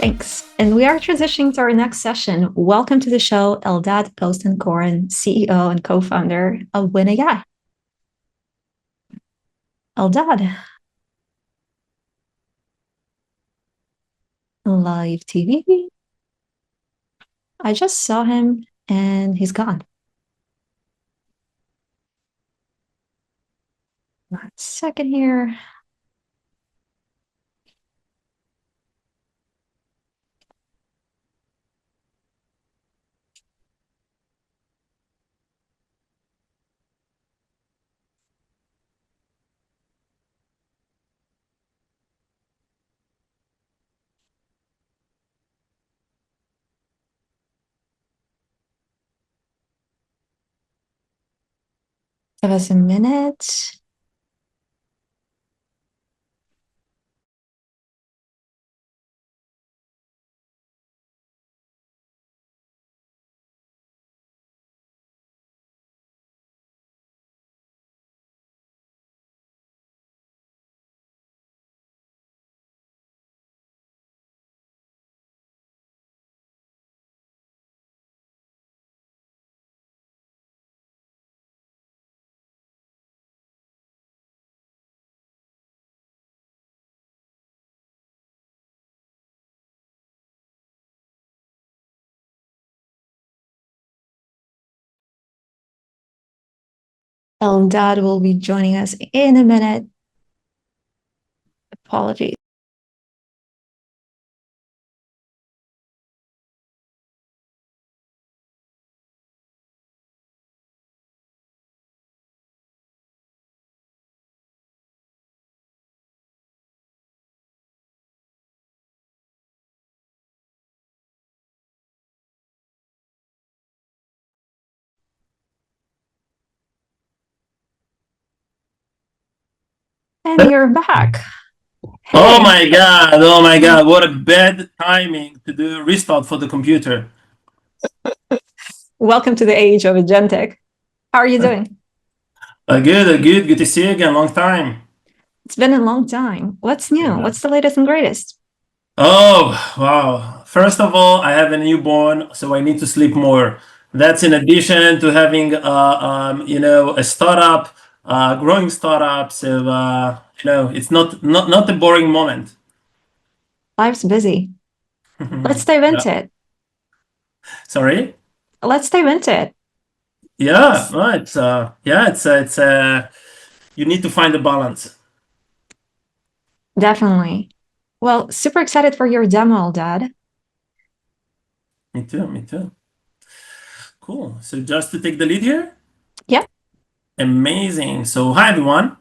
Thanks. And we are transitioning to our next session. Welcome to the show, Eldad Postan-Koren, CEO and co-founder of Winn.ai. Eldad. Live TV. I just saw him and he's gone. 1 second here. Give us a minute. Eldad will be joining us in a minute. Apologies. And you're back. Hey. Oh my God, what a bad timing to do a restart for the computer. Welcome to the age of Agentic. How are you doing? Good to see you again, long time. It's been a long time. What's new? Yeah. What's the latest and greatest? Oh, wow. First of all, I have a newborn, so I need to sleep more. That's in addition to having, a startup, growing startup. So, it's not a boring moment. Life's busy. Let's dive into it. Sorry? Let's dive into it. Yeah, right. It's you need to find a balance. Definitely. Well, super excited for your demo, Eldad. Me too. Cool. So just to take the lead here? Yep. Amazing. So hi everyone.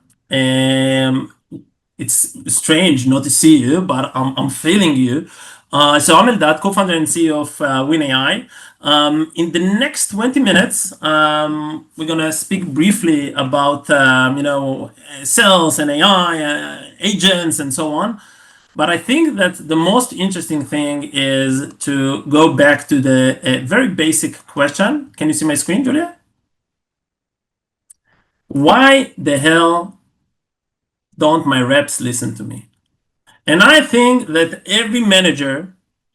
It's strange not to see you, but I'm feeling you. So I'm Eldad, co-founder and CEO of Winn.ai. In the next 20 minutes, we're gonna speak briefly about sales and AI, agents, and so on. But I think that the most interesting thing is to go back to the very basic question. Can you see my screen, Julia? Why the hell don't my reps listen to me? And I think that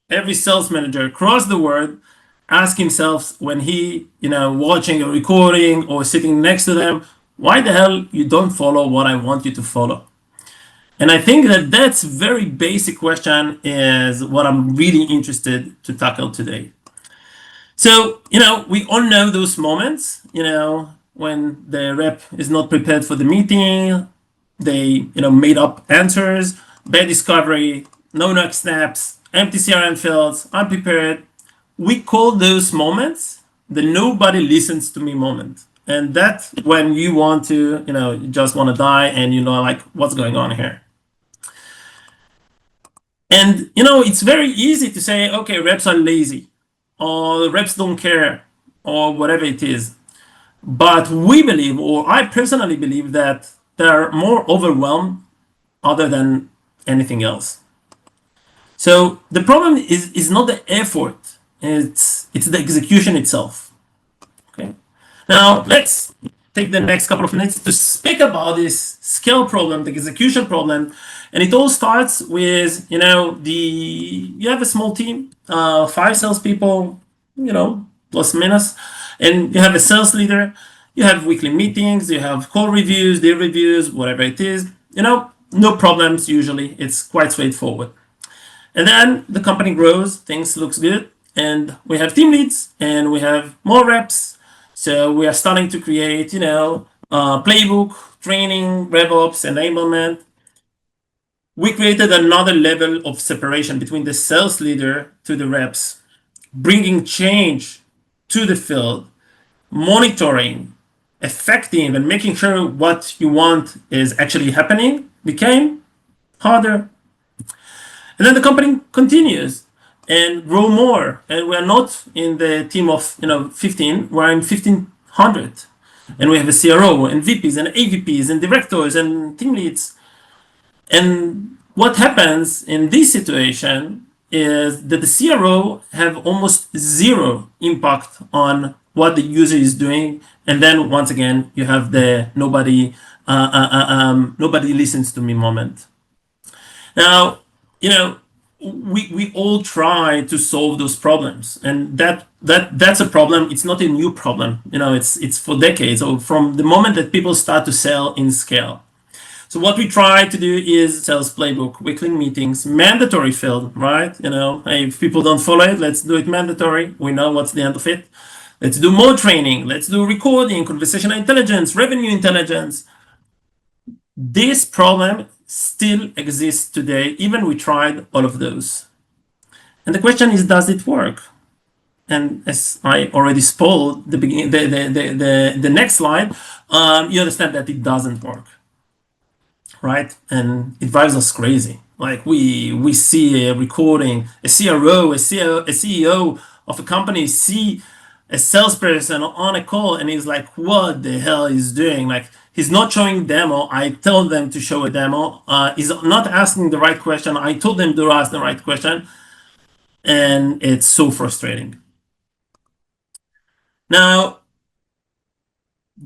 every sales manager across the world asks himself when he, watching a recording or sitting next to them, why the hell you don't follow what I want you to follow? And I think that that's very basic question is what I'm really interested to tackle today. So, we all know those moments, when the rep is not prepared for the meeting, they, made up answers, bad discovery, no next steps, empty CRM fields, unprepared. We call those moments the nobody listens to me moment. And that's when you want to, you just want to die and like, what's going on here? And, it's very easy to say, okay, reps are lazy or reps don't care or whatever it is. But we believe, or I personally believe, that they're more overwhelmed other than anything else. So the problem is not the effort, it's the execution itself. Okay. Now let's take the next couple of minutes to speak about this skill problem, the execution problem. And it all starts with, you have a small team, 5 salespeople, plus minus, and you have a sales leader. You have weekly meetings, you have call reviews, day reviews, whatever it is. No problems usually. It's quite straightforward. And then the company grows, things looks good, and we have team leads and we have more reps. So we are starting to create, playbook, training, RevOps, enablement. We created another level of separation between the sales leader to the reps, bringing change to the field, monitoring, effective, and making sure what you want is actually happening became harder. And then the company continues and grow more. And we're not in the team of 15, we're in 1500. And we have a CRO and VPs and AVPs and directors and team leads. And what happens in this situation is that the CRO have almost zero impact on what the user is doing. And then once again, you have the nobody listens to me moment. Now, we all try to solve those problems, and that's a problem. It's not a new problem. It's for decades, or from the moment that people start to sell in scale. So what we try to do is sales playbook, weekly meetings, mandatory field, right? Hey, if people don't follow it, let's do it mandatory. We know what's the end of it. Let's do more training. Let's do recording, conversational intelligence, revenue intelligence. This problem still exists today, even we tried all of those. And the question is, does it work? And as I already spoiled the beginning, the next slide, you understand that it doesn't work, right? And it drives us crazy. Like we see a recording, a CRO, a CEO of a company see a salesperson on a call, and he's like, what the hell is doing? Like, he's not showing demo. I told them to show a demo. He's not asking the right question. I told them to ask the right question. And it's so frustrating. Now,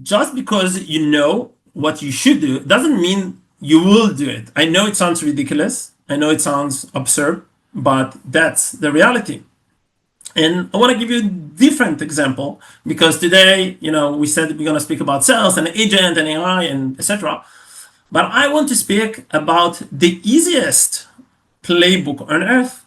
just because you know what you should do doesn't mean you will do it. I know it sounds ridiculous. I know it sounds absurd, but that's the reality. And I want to give you a different example, because today, we said we're going to speak about sales and agent and AI and etc. But I want to speak about the easiest playbook on earth.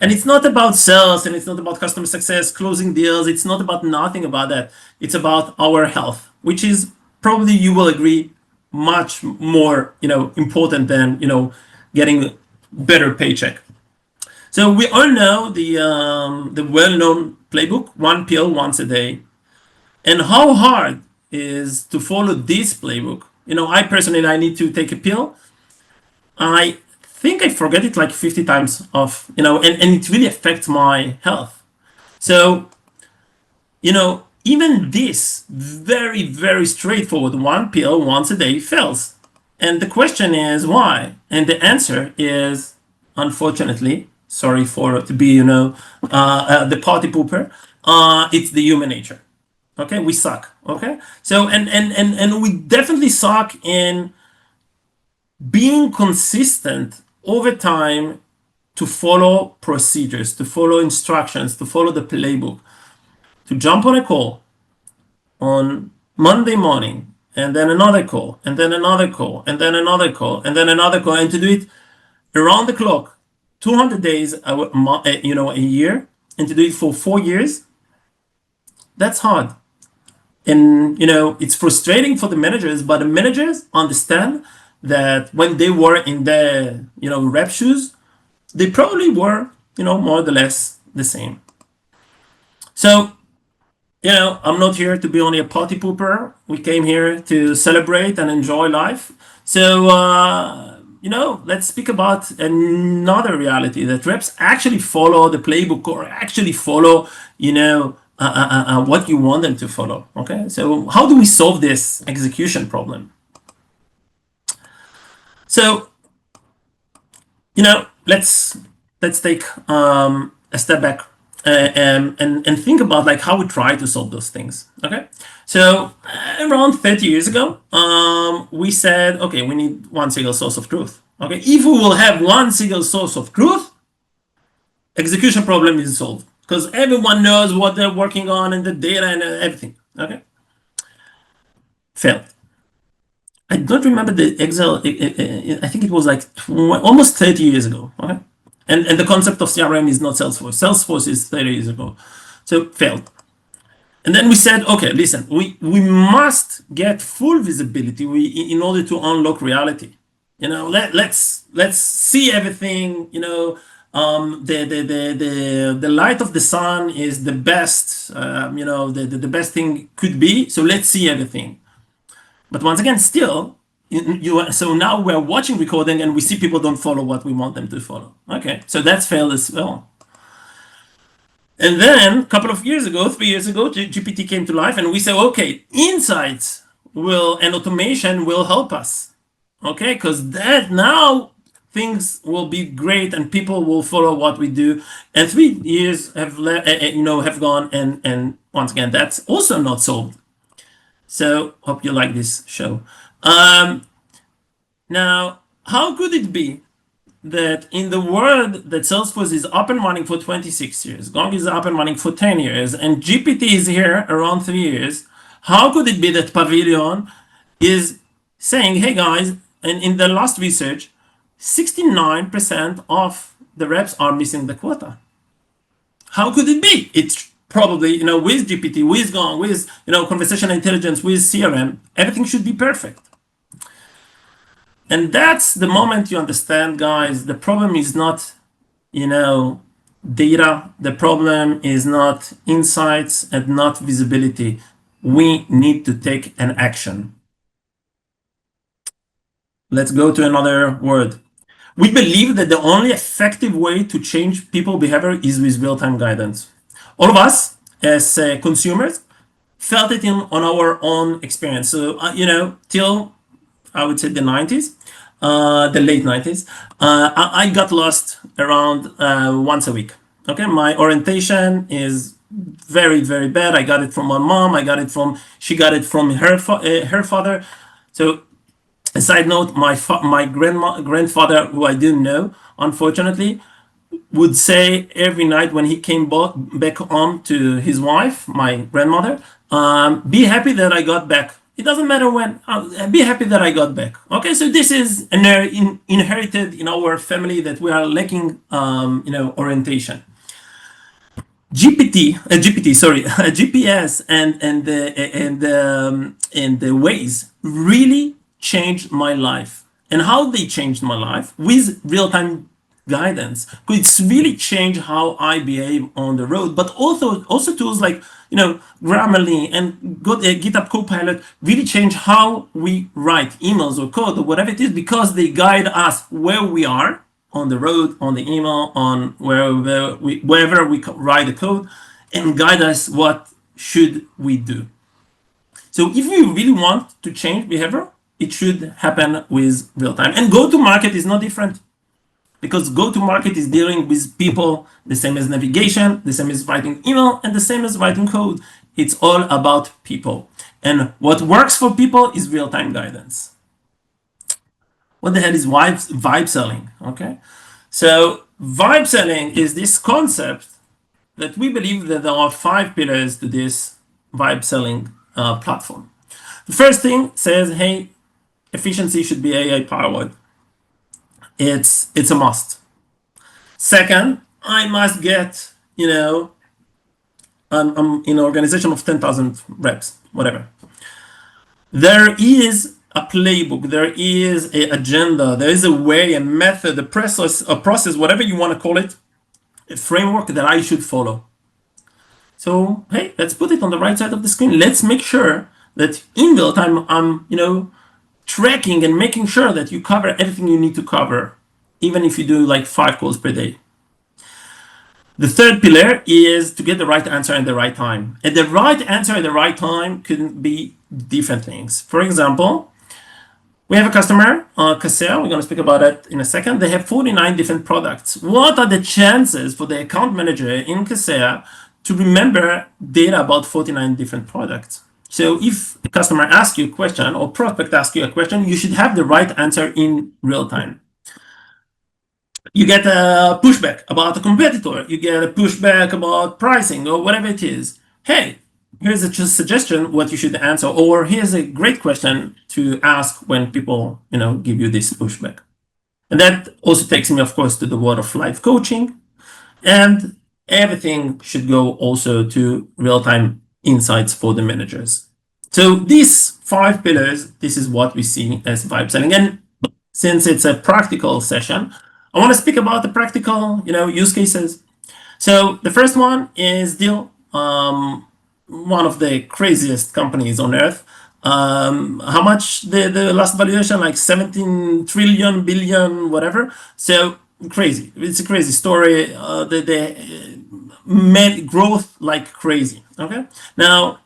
And it's not about sales, and it's not about customer success, closing deals. It's not about nothing about that. It's about our health, which is probably, you will agree, much more, important than, getting better paycheck. So we all know the well-known playbook, one pill once a day, and how hard is to follow this playbook. I personally, I need to take a pill. I think I forget it like 50 times off, and it really affects my health. So, even this very, very straightforward one pill once a day fails. And the question is why? And the answer is, unfortunately, sorry for to be, the party pooper, it's the human nature. Okay, we suck. Okay, so and we definitely suck in being consistent over time to follow procedures, to follow instructions, to follow the playbook, to jump on a call on Monday morning, and then another call, and then another call, and then another call, and then another call, and to do it around the clock, 200 days, a year, and to do it for 4 years, that's hard. And it's frustrating for the managers, but the managers understand that when they were in the rep shoes, they probably were more or less the same. So I'm not here to be only a party pooper. We came here to celebrate and enjoy life. So let's speak about another reality, that reps actually follow the playbook, or actually follow what you want them to follow. Okay, so how do we solve this execution problem? So let's take a step back. and think about like how we try to solve those things. Okay, so around 30 years ago, we said, okay, we need one single source of truth. Okay, if we will have one single source of truth, execution problem is solved because everyone knows what they're working on and the data and everything. Okay, failed. I don't remember the Excel. I think it was like almost 30 years ago. Okay, and the concept of CRM is not Salesforce. Salesforce is 30 years ago, so failed. And then we said, okay, listen, we must get full visibility in order to unlock reality. Let's see everything. The light of the sun is the best. The best thing could be. So let's see everything. But once again, still, so now we're watching recording and we see people don't follow what we want them to follow. Okay, so that's failed as well. And then a couple of years ago, 3 years ago, GPT came to life and we said, okay, insights and automation will help us. Okay, because that now things will be great and people will follow what we do. And 3 years have gone, and once again, that's also not solved. So hope you like this show. Now, how could it be that in the world that Salesforce is up and running for 26 years, Gong is up and running for 10 years, and GPT is here around 3 years, how could it be that Pavilion is saying, hey guys, and in the last research, 69% of the reps are missing the quota? How could it be? It's probably, with GPT, with Gong, with, conversational intelligence, with CRM, everything should be perfect. And that's the moment you understand, guys, the problem is not, data. The problem is not insights and not visibility. We need to take an action. Let's go to another word. We believe that the only effective way to change people's behavior is with real-time guidance. All of us, as consumers, felt it on our own experience. So, till I would say the 90s, the late 90s, I got lost around once a week. Okay, my orientation is very, very bad. I got it from my mom. She got it from her father. So, a side note, my grandfather, who I didn't know, unfortunately, would say every night when he came back home to his wife, my grandmother, be happy that I got back. It doesn't matter when. Be happy that I got back. Okay, so this is inherited in our family that we are lacking, orientation. GPS and the ways really changed my life. And how they changed my life with real-time guidance. It's really changed how I behave on the road. But also tools like Grammarly and GitHub Copilot really change how we write emails or code or whatever it is, because they guide us where we are on the road, on the email, on wherever we write the code, and guide us what should we do. So if we really want to change behavior, it should happen with real time. And go-to-market is no different, because go-to-market is dealing with people, the same as navigation, the same as writing email, and the same as writing code. It's all about people. And what works for people is real-time guidance. What the hell is vibe selling? Okay, so vibe selling is this concept that we believe that there are 5 pillars to this vibe selling platform. The first thing says, hey, efficiency should be AI powered. It's a must. Second, I must get, I'm in an organization of 10,000 reps, whatever. There is a playbook, there is an agenda, there is a way, a method, a process, whatever you want to call it, a framework that I should follow. So, hey, let's put it on the right side of the screen. Let's make sure that in real time, I'm, tracking and making sure that you cover everything you need to cover, even if you do like 5 calls per day. The third pillar is to get the right answer at the right time. And the right answer at the right time could be different things. For example, We have a customer, Kaseya. We're going to speak about it in a second. They have 49 different products. What are the chances for the account manager in Kaseya to remember data about 49 different products? So if a customer asks you a question or prospect asks you a question, you should have the right answer in real time. You get a pushback about a competitor. You get a pushback about pricing or whatever it is. Hey, here's a suggestion what you should answer, or here's a great question to ask when people, give you this pushback. And that also takes me, of course, to the world of life coaching, and everything should go also to real-time insights for the managers. So these 5 pillars, this is what we see as vibe selling. And since it's a practical session, I want to speak about the practical, use cases. So the first one is Deal, one of the craziest companies on earth. How much the last valuation? Like 17 trillion, billion, whatever. So crazy. It's a crazy story. They made growth like crazy. Okay. Now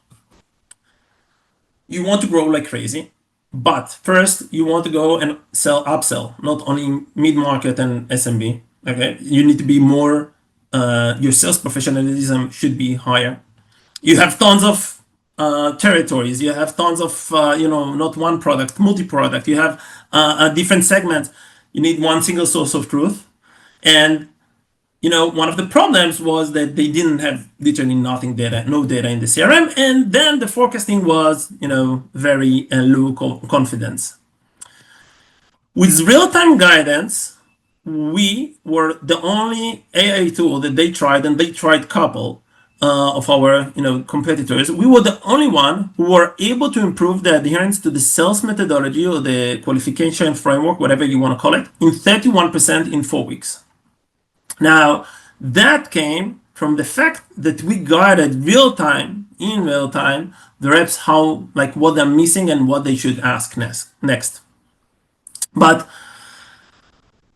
you want to grow like crazy, but first you want to go and upsell, not only mid-market and SMB. Okay. You need to be more. Your sales professionalism should be higher. You have tons of territories. You have tons of not one product, multi-product. You have a different segment. You need one single source of truth. And one of the problems was that they didn't have literally no data in the CRM, and then the forecasting was very low confidence. With real-time guidance, we were the only AI tool that they tried, and they tried couple of our competitors. We were the only one who were able to improve the adherence to the sales methodology or the qualification framework, whatever you want to call it, in 31% in 4 weeks. Now, that came from the fact that we guided in real time, the reps what they're missing and what they should ask next. But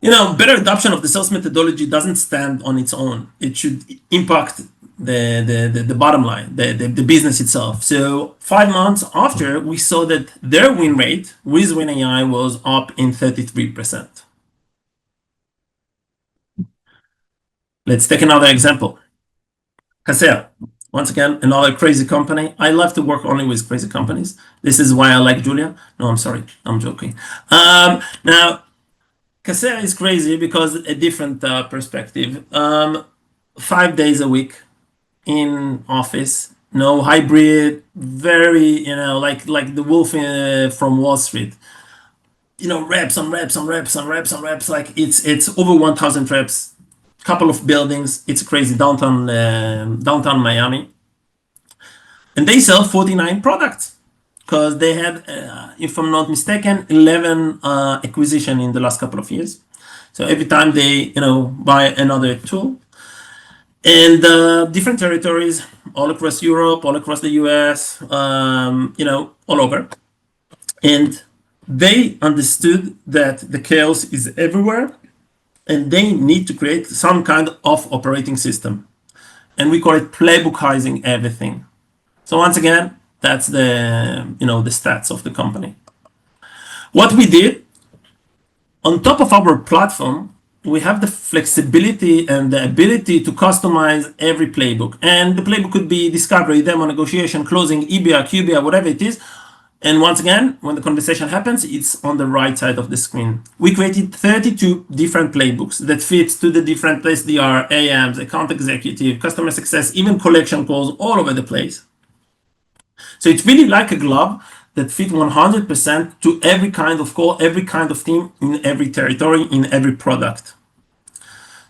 better adoption of the sales methodology doesn't stand on its own. It should impact the bottom line, the business itself. So 5 months after, we saw that their win rate with Winn.ai was up in 33%. Let's take another example. Kaseya, once again, another crazy company. I love to work only with crazy companies. This is why I like Julia. No, I'm sorry, I'm joking. Now, Kaseya is crazy because a different perspective. 5 days a week in office, no hybrid, very like the wolf from Wall Street. Reps on reps on reps on reps on reps. Like it's over 1,000 reps, couple of buildings. It's crazy downtown Miami, and they sell 49 products because they had, if I'm not mistaken, 11 acquisition in the last couple of years. So every time they buy another tool, and different territories all across Europe, all across the US, all over. And they understood that the chaos is everywhere, and they need to create some kind of operating system. And we call it playbookizing everything. So once again, that's the stats of the company. What we did on top of our platform, we have the flexibility and the ability to customize every playbook. And the playbook could be discovery, demo, negotiation, closing, EBR, QBR, whatever it is. And once again, when the conversation happens, it's on the right side of the screen. We created 32 different playbooks that fit to the different SDR, AMs, account executive, customer success, even collection calls all over the place. So it's really like a glove that fit 100% to every kind of call, every kind of team, in every territory, in every product.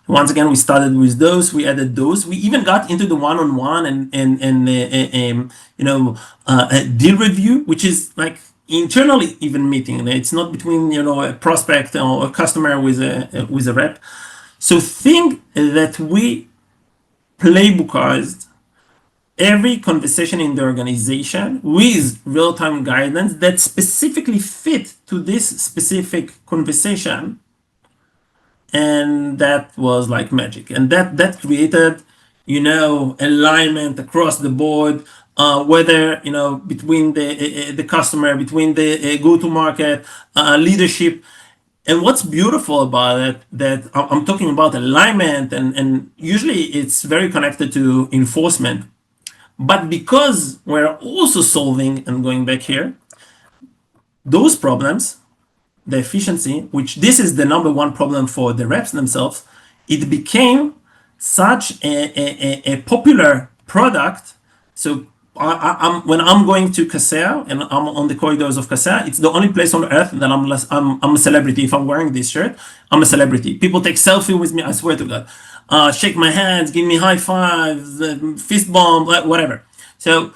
Once again, we started with those. We added those. We even got into the one-on-one and a deal review, which is like internally even meeting. It's not between a prospect or a customer with a rep. So think that we playbookized every conversation in the organization with real-time guidance that specifically fit to this specific conversation. And that was like magic. And that created, alignment across the board. whether between the customer, between the go-to-market leadership. And what's beautiful about it, that I'm talking about alignment, and usually it's very connected to enforcement. But because we're also solving, and going back here, those problems, the efficiency, which this is the number one problem for the reps themselves, it became such a popular product. So when I'm going to Kaseya and I'm on the corridors of Kaseya, it's the only place on earth that I'm a celebrity. If I'm wearing this shirt, I'm a celebrity. People take selfie with me. I swear to God, shake my hands, give me high fives, fist bump, whatever. So,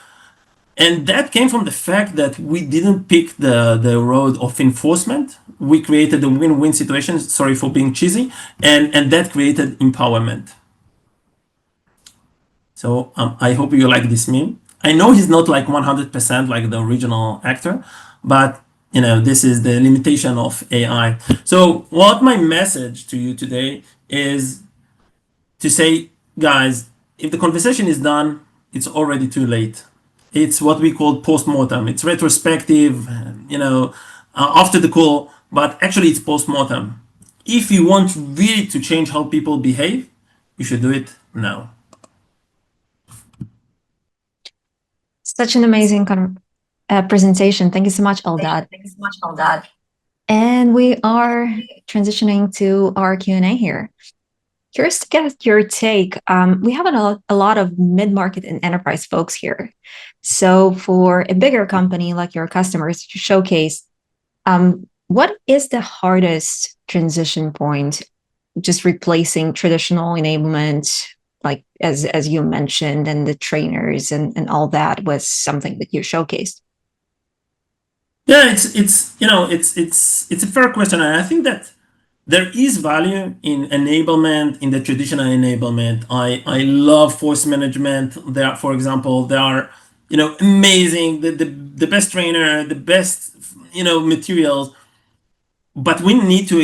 and that came from the fact that we didn't pick the road of enforcement. We created a win-win situation. Sorry for being cheesy, and that created empowerment. So I hope you like this meme. I know he's not like 100% like the original actor, but this is the limitation of AI. So what my message to you today is to say, guys, if the conversation is done, it's already too late. It's what we call post-mortem. It's retrospective, after the call, but actually it's post-mortem. If you want really to change how people behave, you should do it now. Such an amazing presentation. Thank you so much, Eldad. And we are transitioning to our Q&A here. Curious to get your take. We have a lot of mid-market and enterprise folks here. So for a bigger company like your customers to showcase, what is the hardest transition point, just replacing traditional enablement, like as you mentioned, and the trainers and all that was something that you showcased? Yeah, it's a fair question, and I think that there is value in enablement, in the traditional enablement. I love force management. There, for example, there are amazing, the best trainer, the best materials, but we need to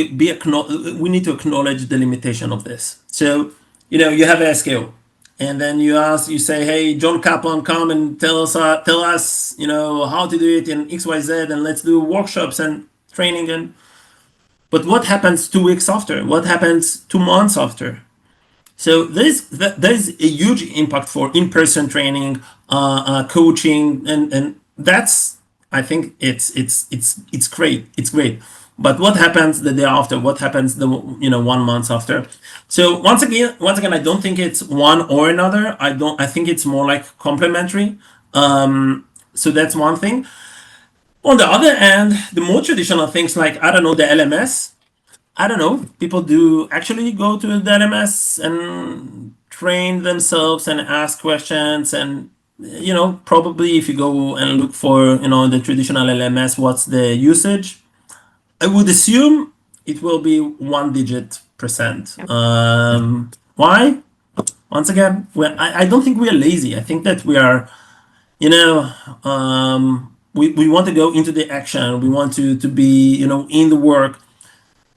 acknowledge the limitation of this. So you have a SKO, and then you say, hey, John Kaplan, come and tell us how to do it in XYZ, and let's do workshops and training. And but what happens 2 weeks after? What happens 2 months after? So there's a huge impact for in-person training, coaching, and that's, I think it's great. It's great. But what happens the day after? What happens the 1 month after? So once again, I don't think it's one or another. I think it's more like complementary. So that's one thing. On the other hand, the more traditional things like, I don't know, the LMS, I don't know, people do actually go to the LMS and train themselves and ask questions. And, probably if you go and look for, the traditional LMS, what's the usage? I would assume it will be 1 digit percent. Why? Once again, I don't think we are lazy. I think that we are, we want to go into the action. We want to be, in the work,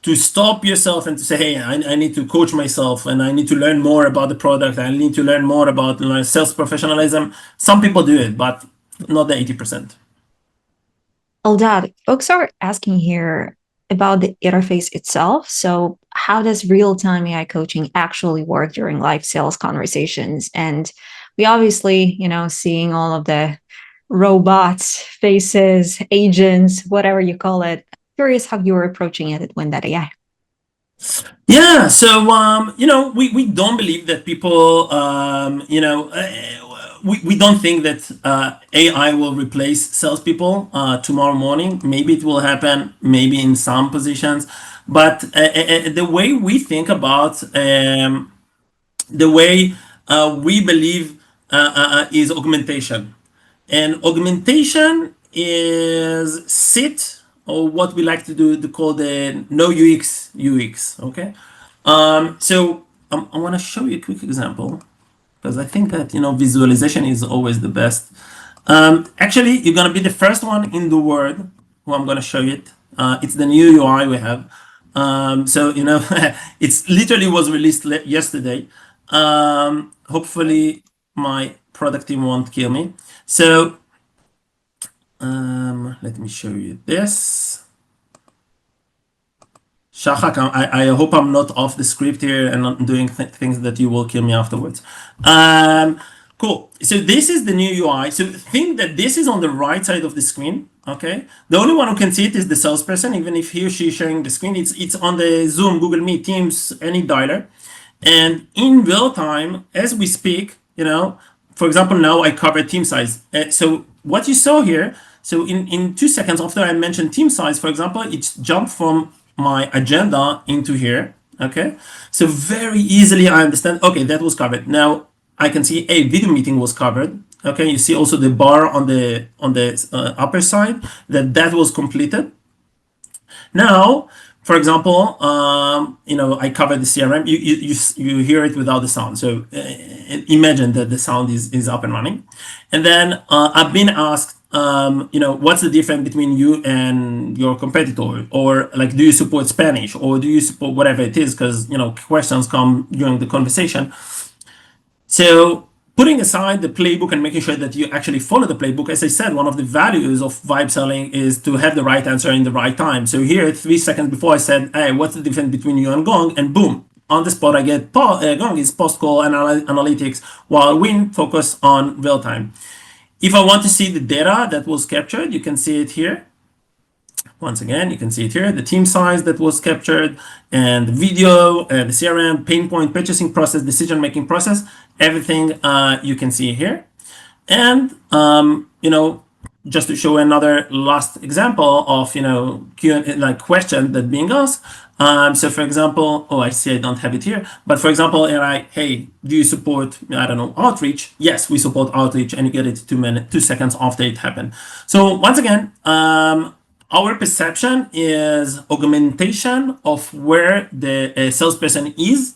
to stop yourself and to say, hey, I need to coach myself, and I need to learn more about the product. I need to learn more about sales professionalism. Some people do it, but not the 80%. Eldad, folks are asking here about the interface itself. So how does real-time AI coaching actually work during live sales conversations? And we obviously, seeing all of the robots, faces, agents, whatever you call it. Curious how you were approaching it at Winn.ai. Yeah, so we don't believe that people we don't think that AI will replace salespeople tomorrow morning. Maybe it will happen, maybe in some positions, but the way we think about the way we believe is augmentation. And augmentation is sit, or what we like to do to call the no UX. Okay. So I want to show you a quick example, because I think that visualization is always the best. Actually, you're gonna be the first one in the world who I'm gonna show it. It's the new UI we have. So it's literally was released yesterday. Hopefully, my product team won't kill me. So let me show you this. Shahak, I hope I'm not off the script here and not doing things that you will kill me afterwards. Um, cool. So this is the new UI. So think that this is on the right side of the screen. Okay. The only one who can see it is the salesperson, even if he or she is sharing the screen. It's on the Zoom, Google Meet, Teams, any dialer. And in real time, as we speak, for example, now I cover team size. So what you saw here, so in 2 seconds after I mentioned team size, for example, it jumped from my agenda into here. Okay. So very easily I understand, okay, that was covered. Now I can see a video meeting was covered. Okay. You see also the bar on the upper side that was completed. Now, for example, I cover the CRM. You hear it without the sound. So imagine that the sound is up and running, and then I've been asked, what's the difference between you and your competitor, or like, do you support Spanish, or do you support whatever it is? Because questions come during the conversation. So putting aside the playbook and making sure that you actually follow the playbook, as I said, one of the values of vibe selling is to have the right answer in the right time. So here, 3 seconds before I said, hey, what's the difference between you and Gong? And boom, on the spot, I get Gong is post-call analytics, while Winn focus on real time. If I want to see the data that was captured, you can see it here. Once again, you can see it here, the team size that was captured, and the video, the CRM, pain point, purchasing process, decision-making process, everything you can see here. And, just to show another last example of, like question that being asked. So for example, I see I don't have it here, but for example, hey, do you support, I don't know, outreach? Yes, we support outreach, and you get it 2 seconds after it happened. So once again, our perception is augmentation of where the salesperson is.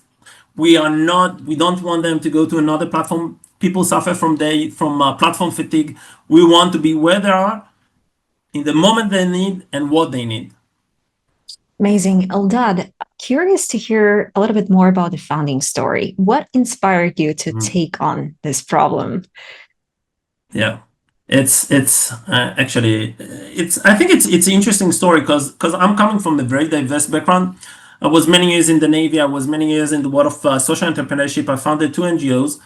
We don't want them to go to another platform. People suffer from platform fatigue. We want to be where they are in the moment they need and what they need. Amazing. Eldad, curious to hear a little bit more about the founding story. What inspired you to take on this problem? Yeah, it's actually I think it's an interesting story because I'm coming from a very diverse background. I was many years in the Navy. I was many years in the world of social entrepreneurship. I founded 2 NGOs,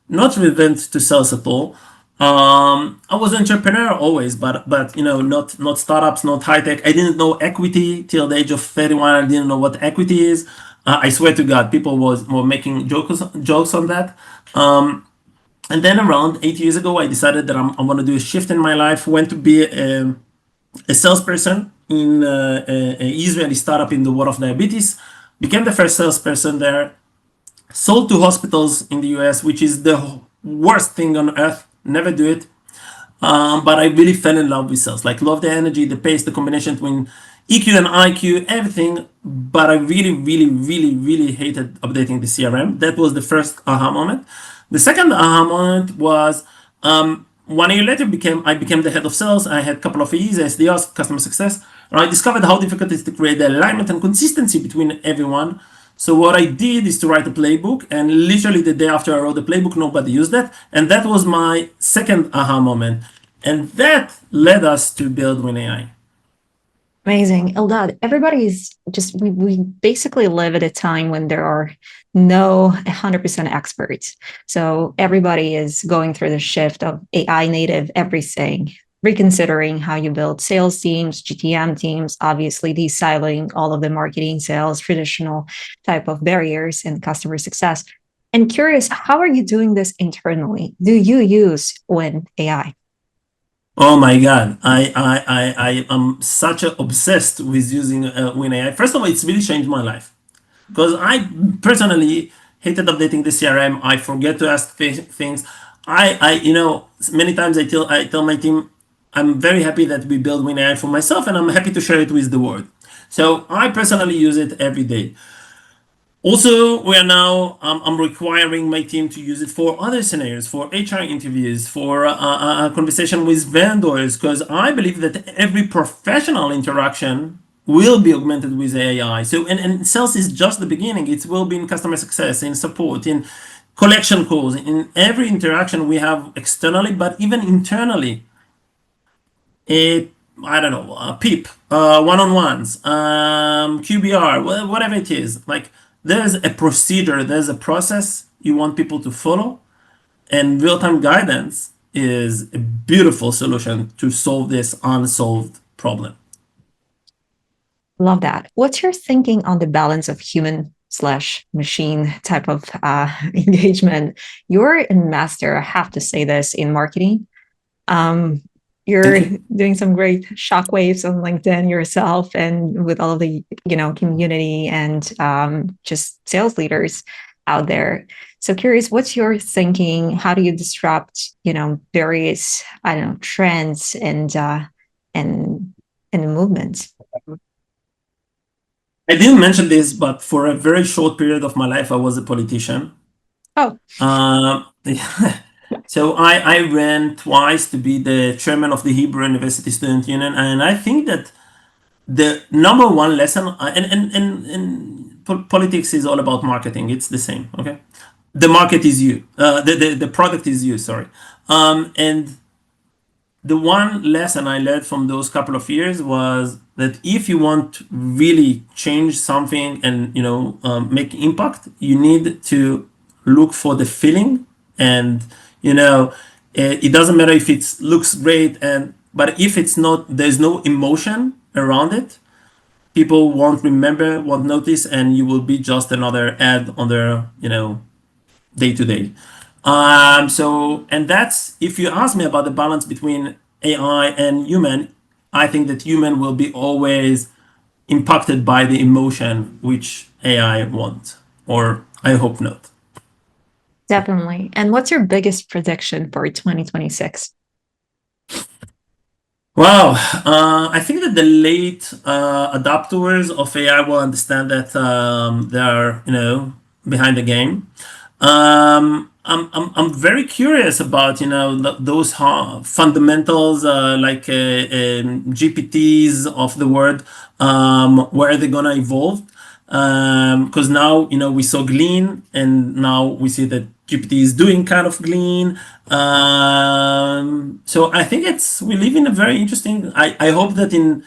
not relevant to sales at all. I was an entrepreneur always, but not startups, not high tech. I didn't know equity till the age of 31. I didn't know what equity is. I swear to God, people were making jokes on that. And then around 8 years ago, I decided that I want to do a shift in my life. Went to be a salesperson in an Israeli startup in the world of diabetes. Became the first salesperson there. Sold to hospitals in the US, which is the worst thing on earth. Never do it. But I really fell in love with sales. Like, love the energy, the pace, the combination between EQ and IQ, everything. But I really, really, really, really hated updating the CRM. That was the first aha moment. The second aha moment was 1 year later, I became the head of sales. I had a couple of AEs, SDRs, customer success, and I discovered how difficult it is to create the alignment and consistency between everyone. So what I did is to write a playbook, and literally the day after I wrote the playbook, nobody used that, and that was my second aha moment, and that led us to build Winn.ai. Amazing. Eldad, everybody's just, we basically live at a time when there are no 100% experts. So everybody is going through the shift of AI native everything, reconsidering how you build sales teams, GTM teams, obviously de-siloing all of the marketing, sales, traditional type of barriers and customer success. And curious, how are you doing this internally? Do you use Winn.ai? Oh my God, I am such obsessed with using Winn.ai. First of all, it's really changed my life because I personally hated updating the CRM. I forget to ask things. Many times I tell my team, I'm very happy that we build Winn.ai for myself, and I'm happy to share it with the world. So I personally use it every day. Also, we are now, I'm requiring my team to use it for other scenarios, for HR interviews, for a conversation with vendors, because I believe that every professional interaction will be augmented with AI. So, and sales is just the beginning. It will be in customer success, in support, in collection calls. In every interaction we have externally, but even internally, it, I don't know, PEEP, one-on-ones, QBR, whatever it is. Like there's a procedure, there's a process you want people to follow, and real-time guidance is a beautiful solution to solve this unsolved problem. Love that. What's your thinking on the balance of human slash machine type of engagement? You're a master, I have to say this, in marketing. You're doing some great shockwaves on LinkedIn yourself and with all of the, community and just sales leaders out there. So curious, what's your thinking? How do you disrupt, various, I don't know, trends and movements? I didn't mention this, but for a very short period of my life, I was a politician. Oh, So I ran twice to be the chairman of the Hebrew University Student Union, and I think that the number one lesson, and politics is all about marketing. It's the same, okay? The market is you. The product is you. Sorry. And the one lesson I learned from those couple of years was that if you want to really change something and make impact, you need to look for the feeling, and it doesn't matter if it looks great, but if it's not, there's no emotion around it, people won't remember, won't notice, and you will be just another ad on their day to day. And that's, if you ask me about the balance between AI and human, I think that human will be always impacted by the emotion which AI wants, or I hope not. definitely. And what's your biggest prediction for 2026? Wow, I think that the late adopters of AI will understand that they are, behind the game. I'm very curious about those fundamentals like GPTs of the word, where they're gonna evolve. Because now we saw Glean, and now we see that GPT is doing kind of Glean. So I think we live in a very interesting. I hope that in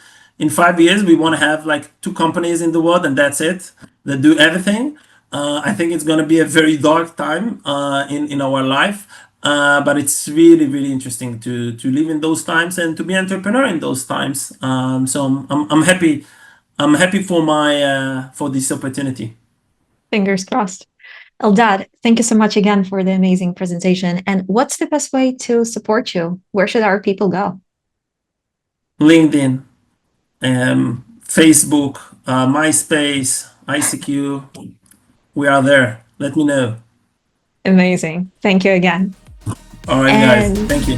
5 years we want to have like two companies in the world and that's it, that do everything. I think it's going to be a very dark time in our life, but it's really really interesting to live in those times and to be an entrepreneur in those times. So I'm happy. I'm happy for this opportunity. Fingers crossed. Eldad, thank you so much again for the amazing presentation. And what's the best way to support you? Where should our people go? LinkedIn, Facebook, MySpace, ICQ. We are there. Let me know. Amazing. Thank you again. All right, guys. And Thank you.